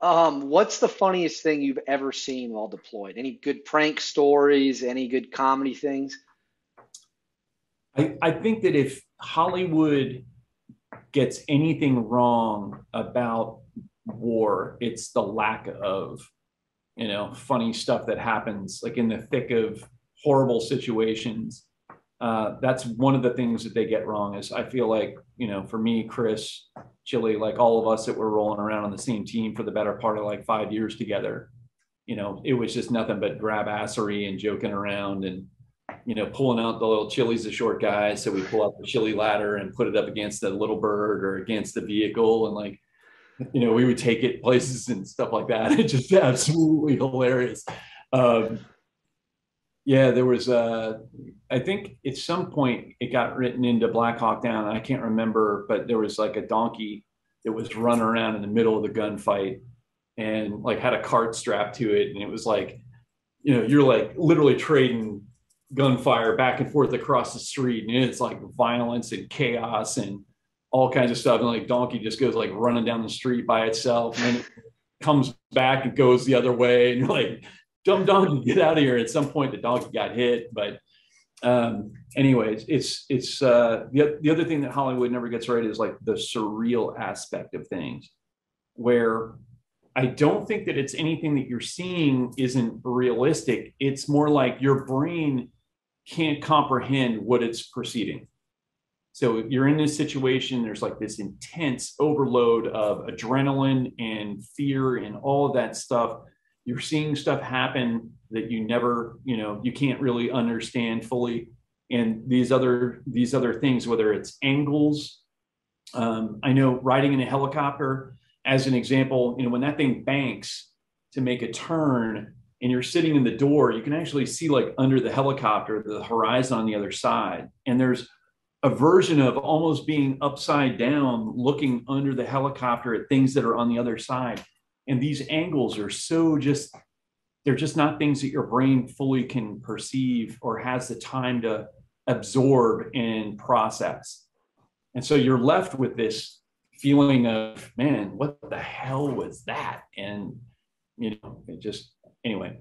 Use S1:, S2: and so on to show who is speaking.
S1: What's the funniest thing you've ever seen while deployed? Any good prank stories? Any good comedy things?
S2: I think that if Hollywood gets anything wrong about war, it's the lack of, funny stuff that happens like in the thick of horrible situations. That's one of the things that they get wrong is I feel like, for me, Chris, Chili, like all of us that were rolling around on the same team for the better part of like 5 years together, it was just nothing but grab assery and joking around and pulling out the little Chili's a short guy. So we pull out the chili ladder and put it up against the little bird or against the vehicle. And like, we would take it places and stuff like that. It's just absolutely hilarious. Um, yeah, there was, I think at some point it got written into Black Hawk Down. I can't remember, but there was like a donkey that was running around in the middle of the gunfight and like had a cart strapped to it. And it was like, you're like literally trading gunfire back and forth across the street, and it's like violence and chaos and all kinds of stuff. And like donkey just goes like running down the street by itself, and then it comes back and goes the other way, and you're like, dumb donkey, get out of here. At some point, the donkey got hit, but anyways, it's the other thing that Hollywood never gets right is like the surreal aspect of things, where I don't think that it's anything that you're seeing isn't realistic. It's more like your brain can't comprehend what it's perceiving. So you're in this situation, there's like this intense overload of adrenaline and fear and all of that stuff. You're seeing stuff happen that you never, you can't really understand fully. And these other things, whether it's angles, I know riding in a helicopter, as an example, when that thing banks to make a turn and you're sitting in the door, you can actually see like under the helicopter, the horizon on the other side. And there's a version of almost being upside down, looking under the helicopter at things that are on the other side. And these angles are they're just not things that your brain fully can perceive or has the time to absorb and process. And so you're left with this feeling of, man, what the hell was that? And, it just, anyway,